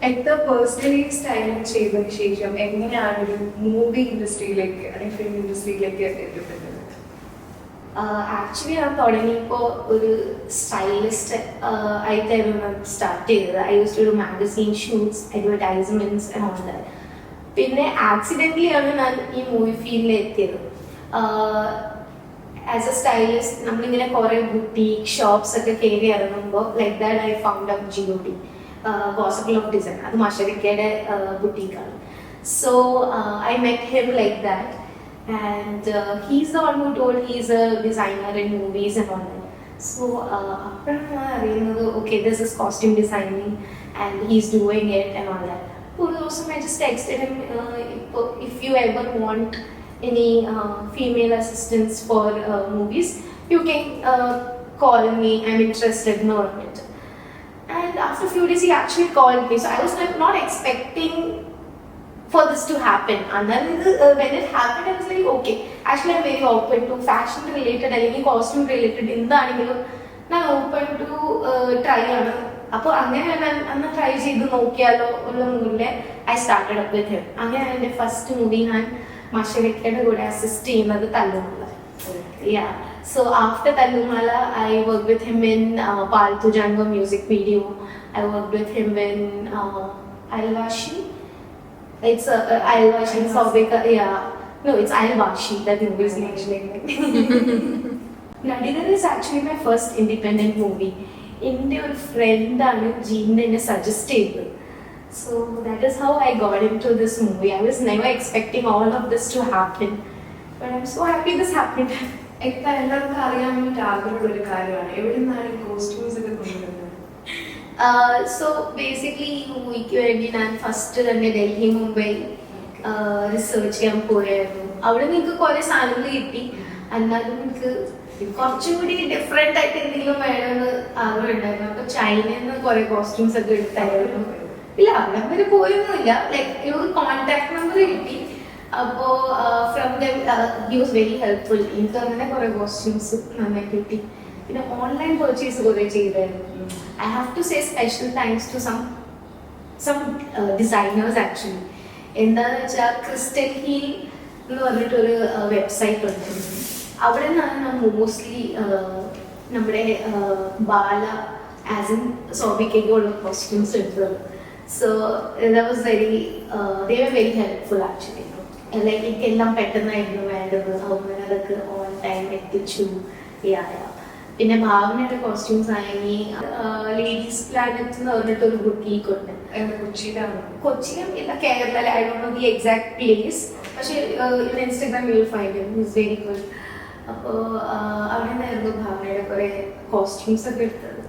എത്ര personally styling ചെയ്തതിന് ശേഷം എങ്ങനെയാണ് ഒരു മൂവി ഇൻഡസ്ട്രിയിലേക്ക് അല്ലെങ്കിൽ ഫിലിം ഇൻഡസ്ട്രിയിലേക്ക് എത്തിപ്പെട്ടത്? ആക്ച്വലി ഞാൻ തുടങ്ങിയപ്പോൾ ഒരു സ്റ്റൈലിസ്റ്റ് ആയിട്ടായിരുന്നു ഞാൻ സ്റ്റാർട്ട് ചെയ്തത്. I use to do magazine shoots, advertisements and all that. പിന്നെ ആക്സിഡൻ്റലി ആണ് ഞാൻ ഈ മൂവി ഫീൽഡിൽ എത്തിയത്. ആസ് എ സ്റ്റൈലിസ്റ്റ് നമ്മളിങ്ങനെ കുറേ ബുട്ടീക്ക് ഷോപ്സ് ഒക്കെ കയറി ഇറങ്ങുമ്പോൾ like that I found out GOD, gospel of design. അത് മഷരിക്കയുടെ ബുട്ടീക്കാണ്. So I met him like that. And he's the one who told he's a designer in movies and all that. So okay, this is costume designing and he's doing it and all that. So I just texted him, if you ever want any female assistants for movies, you can call me, I'm interested in it. And after a few days he actually called me. So I was like not expecting for this to happen, and then when it happened I was like okay, actually I'm very open to fashion related അല്ലെങ്കിൽ costume related എന്താണെങ്കിലും ഞാൻ open to try ആണ്. അപ്പോൾ അങ്ങനെ ഞാൻ അന്ന് try ചെയ്ത് നോക്കിയാലോ ഉള്ള മൂഡിൽ I started up with him. അങ്ങനെ എൻ്റെ ഫസ്റ്റ് മൂവി ഞാൻ മഷരിക്കയുടെ കൂടെ അസിസ്റ്റ് ചെയ്യുന്നത് തല്ലുമാല. So after Thallumaala I worked with him in Palthu Jangam music video. I worked with him in Alvashi. It's Alvashi, Sobeka, yeah. No, it's Alvashi, that movie is actually. Nadigar is actually my first independent movie. എൻ്റെ ഒരു ഫ്രണ്ടാണ് ജീനിനെ എന്നെ suggest ചെയ്തത്. So that is how I got into this movie. I was never expecting all of this to happen. But I'm so happy this happened. എല്ലാവർക്കും അറിയാൻ വേണ്ടി ആഗ്രഹമുള്ള ഒരു കാര്യമാണ്, എവിടെ നിന്നാണ് കോസ്റ്റ്യൂംസ് ഒക്കെ കൊണ്ടുവരുന്നത്? സോ ബേസിക്കലി ഈ മൂവിക്ക് വേണ്ടി ഞാൻ ഫസ്റ്റ് തന്നെ ഡൽഹി മുംബൈ റിസർച്ച് ചെയ്യാൻ പോയായിരുന്നു. അവിടെ നിങ്ങൾക്ക് കുറെ സാധനങ്ങൾ കിട്ടി, എന്നാലും എനിക്ക് കുറച്ചും കൂടി ഡിഫറെന്റ് ആയിട്ട് എന്തെങ്കിലും വേണമെന്ന് ആഗ്രഹം ഉണ്ടായിരുന്നു. അപ്പൊ ചൈനയിൽ നിന്ന് കുറെ കോസ്റ്റ്യൂംസ് ഒക്കെ എടുത്തായിരുന്നു. ഇല്ല, അവിടെ വരെ പോയൊന്നുമില്ല. ലൈക്ക് ഒരു കോൺടാക്ട് നമ്പർ കിട്ടി. അപ്പോ from them he was very helpful. എനിക്ക് അങ്ങനെ കുറെ കോസ്റ്റ്യൂംസ് നന്നായി കിട്ടി. പിന്നെ ഓൺലൈൻ പർച്ചേസ് കുറെ ചെയ്തായിരുന്നു. I have to say special thanks to some designers actually. എന്താന്ന് വെച്ചാൽ ക്രിസ്റ്റൽ ഹീൽ എന്ന് പറഞ്ഞിട്ടൊരു വെബ്സൈറ്റ് ഉണ്ട്. അവിടെ നിന്നാണ് ഞാൻ മോസ്റ്റ്ലി നമ്മുടെ ബാല ആസ് ഇൻ സോബിക്കുള്ള കോസ്റ്റ്യൂംസ് എടുത്തത്. So that was they were very helpful actually. Like എനിക്കെല്ലാം പെട്ടെന്നായിരുന്നു വേണ്ടത്. അങ്ങനെ അതൊക്കെ ഓൺ ടൈം എത്തിച്ചു. പിന്നെ ഭാവനയുടെ കോസ്റ്റ്യൂംസ് ആയി ലേഡീസ് പ്ലാനറ്റ് എന്ന് പറഞ്ഞിട്ടൊരു ബുട്ടീക്ക് ഉണ്ട്. കൊച്ചിയിലും ഇല്ല, Kerala. I don't know the exact place, പക്ഷേ Instagram you will find him. He is very good. അപ്പോൾ അവിടെ നിന്നായിരുന്നു ഭാവനയുടെ കുറേ കോസ്റ്റ്യൂംസ് ഒക്കെ എടുത്തത്.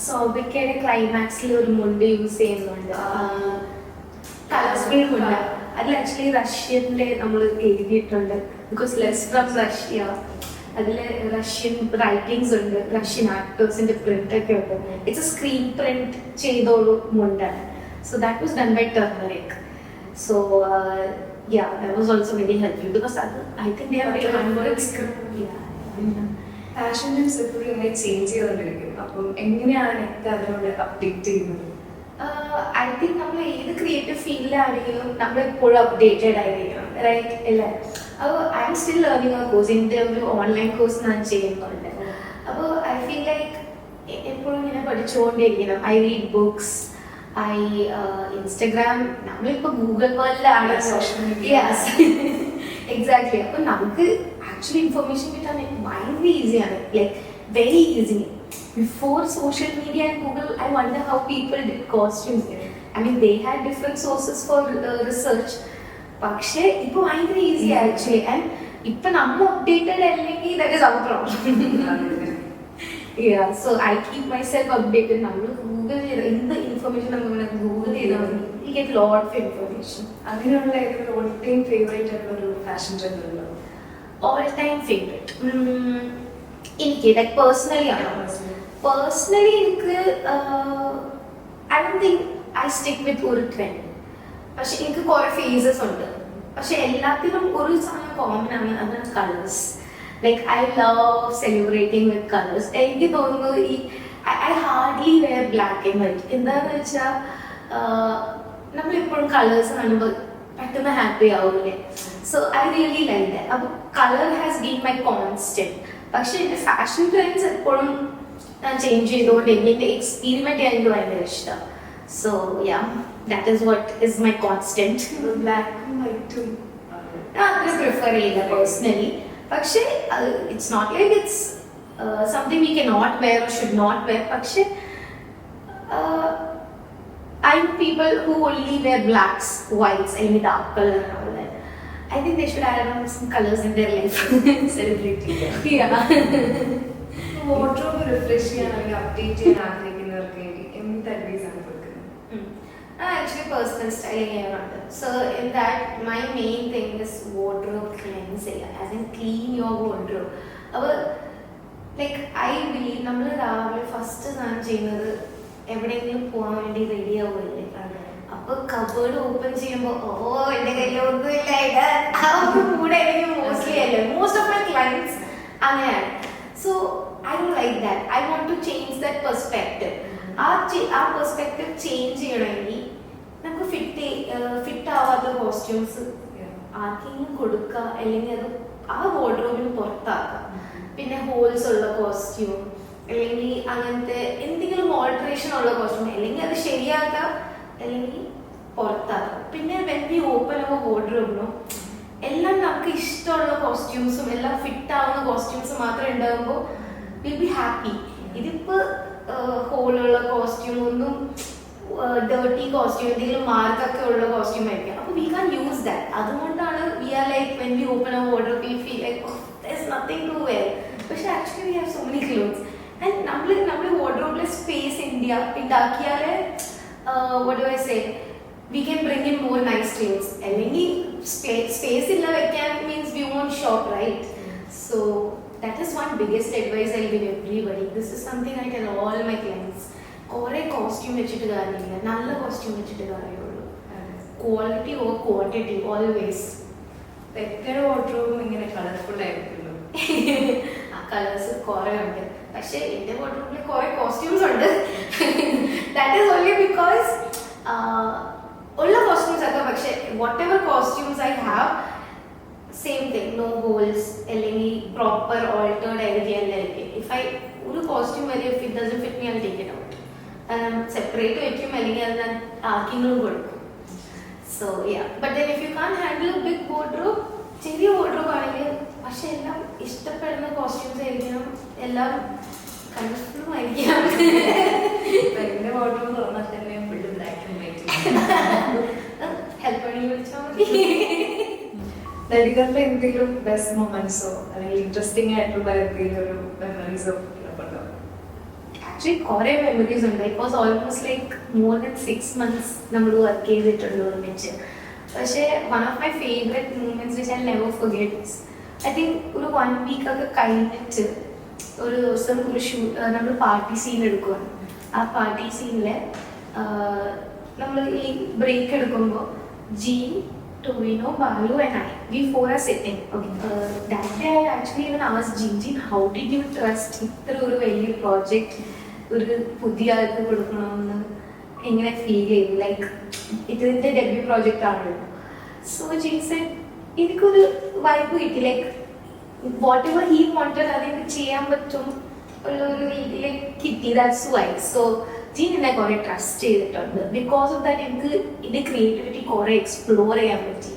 സോബിക്കയുടെ ക്ലൈമാക്സിൽ ഒരു മുണ്ട് യൂസ് ചെയ്യുന്നുണ്ട്, കളർഫുൾ മുണ്ട്. അതിൽ ആക്ച്വലി റഷ്യനിലെ നമ്മൾ എഴുതിയിട്ടുണ്ട്, ബിക്കോസ് ലെസ് ഫ്രം റഷ്യ. അതിൽ റഷ്യൻ റൈറ്റിംഗ്സ് ഉണ്ട്, റഷ്യൻ ആക്ടേഴ്സിന്റെ പ്രിന്റ് ഒക്കെ ഉണ്ട്. ഇറ്റ്സ് എ സ്ക്രീൻ പ്രിന്റ് ചെയ്തോളൂ മുണ്ടാണ്. So that was done by turmeric. So that was also very helpful because I think they are very hundreds. Fashion tips എപ്പോഴും ഇങ്ങനെ change ചെയ്തുകൊണ്ടിരിക്കും. അപ്പം എങ്ങനെയാണ് അതിനോട് അപ്ഡേറ്റ് ചെയ്യുന്നത്? ഐ തിങ്ക് നമ്മൾ ഏത് ക്രിയേറ്റീവ് ഫീൽഡിലാണെങ്കിലും നമ്മൾ എപ്പോഴും അപ്ഡേറ്റഡ് ആയിരിക്കണം, റൈറ്റ്? അല്ലേ? അപ്പോൾ I am still learning A course. എൻ്റെ ഒരു ഓൺലൈൻ കോഴ്സ് ഞാൻ ചെയ്യുന്നുണ്ട്. അപ്പോൾ ഐ ഫീൽ ലൈക്ക് എപ്പോഴും ഇങ്ങനെ പഠിച്ചുകൊണ്ടേയിരിക്കണം. I read books, Instagram. നമ്മളിപ്പോൾ ഗൂഗിൾ വേൾഡിലാണ്, സോഷ്യൽ മീഡിയ. എക്സാക്ട്ലി. അപ്പോൾ നമുക്ക് ആക്ച്വലി ഇൻഫർമേഷൻ കിട്ടാൻ ഭയങ്കര ഈസിയാണ്, like very easy. Before social media and Google, I wonder how people did costumes. I mean, they had different sources for research. പക്ഷേ ഇപ്പോൾ ഭയങ്കര ഈസി ആക്ച്വലി. ആൻഡ് ഇപ്പം നമ്മൾ അപ്ഡേറ്റഡ് അല്ലെങ്കിൽ that is our problem. So I keep myself updated. നമ്മൾ Google ചെയ്ത് എന്ത് information നമ്മൾ ഗൂഗിൾ ചെയ്താൽ മതി, you get lot of information. അങ്ങനെയുള്ള ഓൾ ടൈം ഫേവറേറ്റ് ആയിട്ടുള്ള ഒരു ഫാഷൻ ട്രെൻഡ് ഉണ്ടോ? ഓൾ ടൈം ഫേവറേറ്റ് എനിക്ക് ലൈക്ക് പേഴ്സണലി ആണോ? പേഴ്സണലി എനിക്ക് I don't think I stick with ഒരു ട്രെൻഡ്. പക്ഷെ എനിക്ക് കുറെ ഫേസസ് ഉണ്ട്. പക്ഷെ എല്ലാത്തിനും ഒരു സാധനം കോമൺ ആണ്, അതാണ് colours. Like I love celebrating with colours. എനിക്ക് തോന്നുന്നു ഈ I hardly wear black and white. എന്താന്ന് വെച്ചാൽ നമ്മളെപ്പോഴും കളേഴ്സ് കാണുമ്പോൾ പെട്ടെന്ന് ഹാപ്പി ആവൂലേ. So I really like that. അപ്പോൾ colour has been my constant. പക്ഷെ എൻ്റെ ഫാഷൻ ട്രെൻഡ്സ് എപ്പോഴും ഞാൻ ചേഞ്ച് ചെയ്തുകൊണ്ടിരിക്കും. എൻ്റെ എക്സ്പീരിമെൻറ്റ് ചെയ്യാൻ എനിക്ക് ഭയങ്കര ഇഷ്ടമാണ്. So yeah, that is what is my constant. ബ്ലാക്കും വൈറ്റും ഞാൻ അത്ര പ്രിഫർ ചെയ്യില്ല പേഴ്സണലി. പക്ഷേ it's not like it's something we can not wear or should not wear. പക്ഷേ I know people who only wear blacks, whites, any dark color and all that. I think they should add on some colors in their life. Celebrate ചെയ്യാം. Yeah. Wardrobe refresh ചെയ്യാൻ അല്ലെങ്കിൽ update ചെയ്യാൻ ആഗ്രഹിക്കുന്നവർക്ക് വേണ്ടി എന്ത് advice ആണ് കൊടുക്കുന്നത്? Actually, personal styling ചെയ്യാറുണ്ട്. So in that, my main thing is wardrobe cleansing, as in clean your wardrobe. അപ്പോൾ ലൈക്ക് ഐ ബിലീവ് നമ്മൾ രാവിലെ ഫസ്റ്റ് സാധനം ചെയ്യുന്നത് എവിടെയെങ്കിലും പോകാൻ വേണ്ടി റെഡി ആവുമല്ലേ. അപ്പൊ കബേർഡ് ഓപ്പൺ ചെയ്യുമ്പോൾ എന്റെ കയ്യിൽ ഒന്നുമില്ല ആ ഒരു മൂടായിരിക്കും മോസ്റ്റ്ലി അല്ലേ. മോസ്റ്റ് ഓഫ് മൈ ക്ലയൻസ് അങ്ങനെയാണ്. So I don't like that. I want to change that perspective. ആ പെർസ്പെക്റ്റീവ് ചേഞ്ച് ചെയ്യണമെങ്കിൽ നമുക്ക് ഫിറ്റ് ആവാത്ത കോസ്റ്റ്യൂംസ് ആർക്കെങ്കിലും കൊടുക്കുക, അല്ലെങ്കിൽ അത് ആ വാർഡ്രോബിന് പുറത്താക്കുക. പിന്നെ ഹോൾസ് ഉള്ള കോസ്റ്റ്യൂം അല്ലെങ്കിൽ അങ്ങനത്തെ എന്തെങ്കിലും ഓൾട്രേഷൻ ഉള്ള കോസ്റ്റ്യൂം അല്ലെങ്കിൽ അത് ശരിയാക്കുക, അല്ലെങ്കിൽ പുറത്താക്കുക. പിന്നെ വെൻ വി ഓപ്പൺ അവർ വാർഡ്രോബിനോ എല്ലാം നമുക്ക് ഇഷ്ടമുള്ള കോസ്റ്റ്യൂംസും എല്ലാം ഫിറ്റ് ആവുന്ന കോസ്റ്റ്യൂംസ് മാത്രം ഉണ്ടാകുമ്പോൾ വിൽ ബി ഹാപ്പി. ഇതിപ്പോൾ ഹോളുള്ള കോസ്റ്റ്യൂം ഒന്നും ഡേർട്ടി കോസ്റ്റ്യൂം എന്തെങ്കിലും മാർക്കൊക്കെ ഉള്ള കോസ്റ്റ്യൂം ആയിരിക്കും. അപ്പോൾ വി കാൻ യൂസ് ദാറ്റ്. അതുകൊണ്ടാണ് we are like when we open our wardrobe we feel like there is nothing to wear. പക്ഷെ actually we have so many clothes. And നമ്മൾ വാർഡ്രോബിലെ സ്പേസ് ഉണ്ടാക്കിയാലേ what do I say, we can bring in more nice clothes. അല്ലെങ്കിൽ space ഇല്ല വെക്കാൻ means we won't shop, right? So that is one biggest advice I'll give everybody. This is something I tell all my clients. കുറേ costume വെച്ചിട്ട് കാര്യമില്ല, നല്ല costume വെച്ചിട്ട് കാര്യമുള്ളൂ. Quality or quantity always. എത്ര വാർഡ്രോബും ഇങ്ങനെ കളർഫുൾ ആയിരിക്കുമല്ലോ. ആ കളേഴ്സ് കുറേ ഉണ്ട്. പക്ഷേ എൻ്റെ വാർഡ്രോബിൽ കുറേ കോസ്റ്റ്യൂംസ് ഉണ്ട്. ദാറ്റ് ഈസ് ഓൺലി ബിക്കോസ് ഉള്ള കോസ്റ്റ്യൂംസ് ഒക്കെ. പക്ഷേ whatever costumes I have same thing, no holes അല്ലെങ്കിൽ പ്രോപ്പർ ഓൾട്ടേർഡ് ആയിരിക്കും. ഇഫ് ഐ ഒരു കോസ്റ്റ്യൂം വരെ if it doesn't fit me I take it out. Separate വയ്ക്കും അല്ലെങ്കിൽ അത് ഞാൻ ആർക്കെങ്കിലും കൊടുക്കും. So yeah, but then if you can handle big wardrobe, ചെറിയ വാർഡ്രോബ് ആണെങ്കിൽ പക്ഷെ എല്ലാം ഇഷ്ടപ്പെടുന്ന കോസ്റ്റ്യൂംസ് ആയിരിക്കണം, എല്ലാം കളർഫുള്ളും ആയിരിക്കണം. എന്റെ വാർഡ്രോബ് തുറന്നാൽ തന്നെ full black and white. Help വേണമെങ്കിൽ വിളിച്ചാൽ മതി. നടികളുടെ എന്തെങ്കിലും ബെസ്റ്റ് മൊമെന്റ്സോ അല്ലെങ്കിൽ ഇൻട്രസ്റ്റിംഗ് ആയിട്ടുള്ള എന്തെങ്കിലും ഒരു മെമ്മറീസോ ഉണ്ടോ? ആക്ച്വലി കുറേ മെമ്മറീസ് ഉണ്ട്. It was almost like more than 6 months നമ്മൾ വർക്ക് ചെയ്തിട്ടുണ്ട് ഒരുമിച്ച്. പക്ഷേ one of my favourite moments which I never forget, I think ഒരു 1 week ഒക്കെ കഴിഞ്ഞിട്ട് ഒരു ദിവസം ഒരു നമ്മൾ പാർട്ടി സീൻ എടുക്കുകയാണ്. ആ പാർട്ടി സീനിൽ നമ്മൾ ഈ ബ്രേക്ക് എടുക്കുമ്പോൾ gene, Tovino, Balu and I, we 4 are sitting. Okay. That day I actually even asked Jean, how did you trust ഇത്ര ഒരു വലിയ പ്രോജക്റ്റ് ഒരു പുതിയ ആൾക്ക് കൊടുക്കണമെന്ന് എങ്ങനെ ഫീൽ ചെയ്തു? ലൈക്ക് ഇതിൻ്റെ ഡെബ്യൂ പ്രോജക്റ്റ് ആണല്ലോ. സോ ജീൻ സെഡ് എനിക്കൊരു വൈബ് കിട്ടി. Like what ever he wanted അതെനിക്ക് ചെയ്യാൻ പറ്റും ഒരു രീതിയിലേക്ക് കിട്ടി. That's why. സോ ജീൻ എന്നെ കുറേ ട്രസ്റ്റ് ചെയ്തിട്ടുണ്ട്. ബിക്കോസ് ഓഫ് ദാറ്റ് എനിക്ക് ഇതിൻ്റെ ക്രിയേറ്റിവിറ്റി കുറേ എക്സ്പ്ലോർ ചെയ്യാൻ പറ്റി.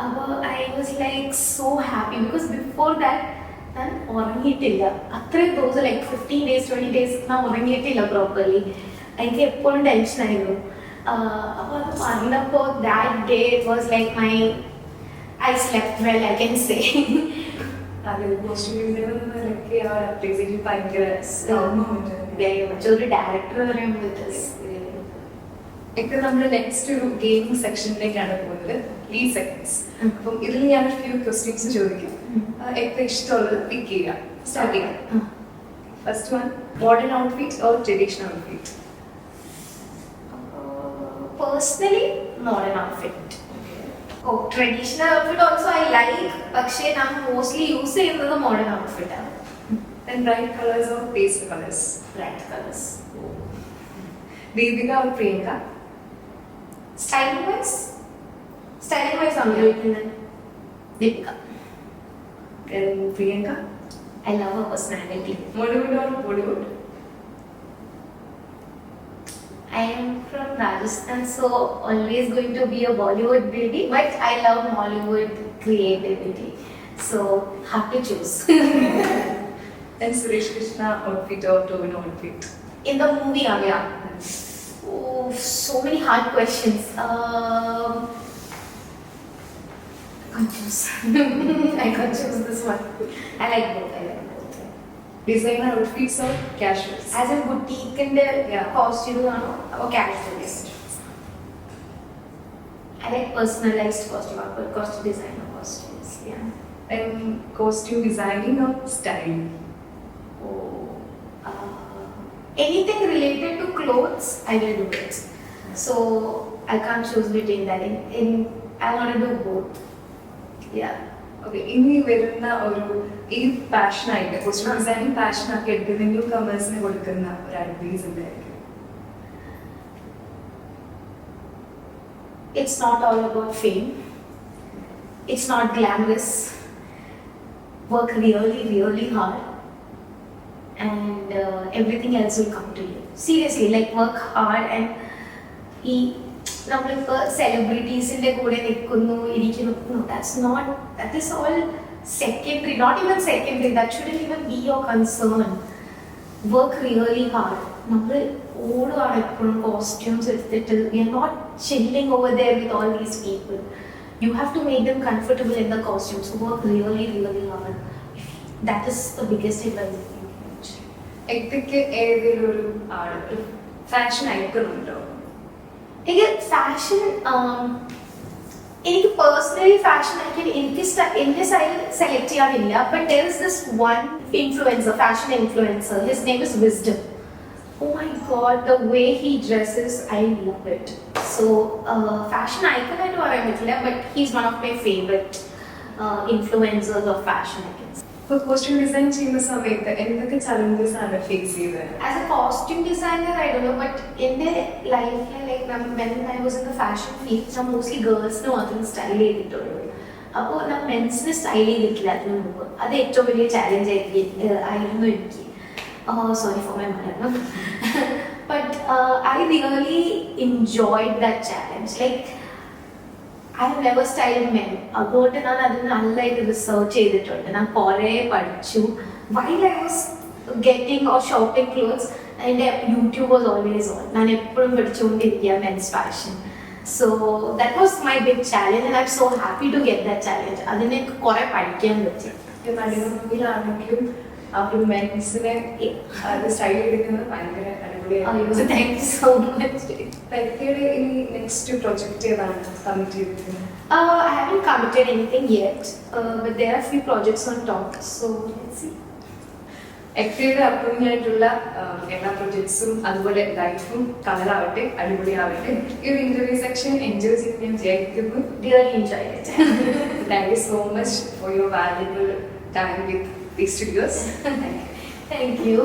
അപ്പോൾ I was like so happy. Because before that ഞാൻ ഉറങ്ങിയിട്ടില്ല അത്രയും ദിവസം, ലൈക്ക് 15 days 20 days ഞാൻ ഉറങ്ങിയിട്ടില്ല പ്രോപ്പർലി. എനിക്ക് എപ്പോഴും ടെൻഷനായിരുന്നു. അപ്പോൾ അത് പറഞ്ഞപ്പോൾ that day it was like my I slept well I can say. ഒരു ഡയറക്ടർ പറയുമ്പോൾ നമ്മൾ നെക്സ്റ്റ് ഒരു ഗെയിമിംഗ് സെക്ഷനിലേക്കാണ് പോകുന്നത്, ലീഡ് സെക്കൻഡ്സ്. അപ്പം ഇതിൽ ഞാൻ ഫ്യൂ ക്വസ്റ്റ്യൻസ് ചോദിക്കും, ഏറ്റവും ഇഷ്ടമുള്ളത് പിക്ക് ചെയ്യുക. സ്റ്റാർട്ട് ചെയ്യാം. First one, modern outfit or traditional outfit? Personally modern outfit. Oh, traditional outfit also I like. പക്ഷേ ഞാൻ മോസ്റ്റ്ലി യൂസ് ചെയ്യുന്നത് മോഡേൺ ഔട്ട്ഫിറ്റ് ആണ്. Then bright colors or pastel colors? Bright colors. Deepika or Priyanka? Styling wise I'm doing Deepika. Then Priyanka? I love her personality. Mollywood or Bollywood? I am from Rajasthan, so always going to be a Bollywood baby, but I love Mollywood creativity. So have to choose. Then Suresh Krishna outfit or Tobin outfit? In the movie, Amya. Oh, so many hard questions. I can't choose. I can't choose this one. I like both. Designer outfits or casuals? As in boutique and Yeah. costume or casualist. I like personalized costume, costume designer costumes. Yeah. Then costume designing or styling? Anything related to clothes, I will do it. So I can't choose between that. I want to do both. Yeah. Okay ഇനി വരുന്ന ഈ പാഷനായിട്ട് costume designing പാഷനാക്കി എടുക്കുന്ന new കമേഴ്സിന് കൊടുക്കുന്ന ഒരു advice എന്തായിരിക്കും? It's not all about fame. It's not glamorous. Work really, really hard, and everything else will come to you. Seriously, like work hard and നമ്മളിപ്പോൾ സെലിബ്രിറ്റീസിൻ്റെ കൂടെ നിൽക്കുന്നു ഇരിക്കുന്നു that is all secondary, not even secondary, that shouldn't even be your concern. Work really hard. നമ്മൾ ഓടുകയാണ് എപ്പോഴും costumes എടുത്തിട്ട് we are not chilling over there with all these people. You have to make them comfortable in the costumes. Work really, really hard. That is the biggest advice I can give. എത്തിക്ക് ഏതെങ്കിലും ഒരു fashion icon ഉണ്ടോ? എനിക്ക് fashion എനിക്ക് personally fashion എനിക്ക് എൻ്റെ style select ചെയ്യാനില്ല, but there is this one influencer, fashion influencer, his name is wisdom. Oh my god, the way he dresses, I love it. So fashion icon ആയിട്ട് പറയാൻ പറ്റില്ല, but he's one of my favorite influencers of fashion, I can say. ഇപ്പോൾ costume design ചെയ്യുന്ന സമയത്ത് എന്തൊക്കെ challenges ആണ് face ചെയ്തത്? As a costume designer, I don't know, but in their life, like when I was in the fashion field, ഞാൻ mostly girls-ന് മാത്രം style ചെയ്തിട്ടുള്ളൂ. അപ്പോൾ ഞാൻ മെൻസിന് സ്റ്റൈൽ ചെയ്തിട്ടില്ല അതിന് മുമ്പ്. അത് ഏറ്റവും വലിയ ചാലഞ്ച് ആയിരുന്നു എനിക്ക്. Sorry for my Malayalam. But I really enjoyed that challenge. Like, I have never styled men. അതുകൊണ്ട് ഞാൻ അതിന് നല്ലതായിട്ട് റിസർച്ച് ചെയ്തിട്ടുണ്ട്. ഞാൻ കുറേ പഠിച്ചു. While I was getting or shopping clothes, എൻ്റെ YouTube was always on. ഞാൻ എപ്പോഴും പഠിച്ചുകൊണ്ടിരിക്കുക men's fashion. So that was my big challenge and I'm so happy to get that challenge. അതിനെ കുറേ പഠിക്കാൻ പറ്റി. മലയാളത്തിലാണെങ്കിലും അവർ മെൻസിനെ സ്റ്റൈൽ എടുക്കുന്നത് ഭയങ്കര അടിപൊളിയായിരുന്നു. Thank you so much. വ്യക്തിയുടെ ഇനി നെക്സ്റ്റ് പ്രൊജക്ട് ഏതാണ് കമ്മിറ്റ് ചെയ്തിരിക്കുന്നത്? I haven't committed anything yet, but there are a few projects on top, so let's see. വ്യക്തിയുടെ അപ്രൂവിംഗ് ആയിട്ടുള്ള എല്ലാ പ്രൊജക്ട്സും അതുപോലെ ലൈഫും കളറാവട്ടെ, അടിപൊളിയാവട്ടെ. ഈ ഒരു ഇന്റർവ്യൂ സെക്ഷൻ എൻജോയ് ചെയ്ത് ഞാൻ വിചാരിക്കുന്നു. Really enjoyed it. Thank you so much for your valuable time with the studios. Thank you.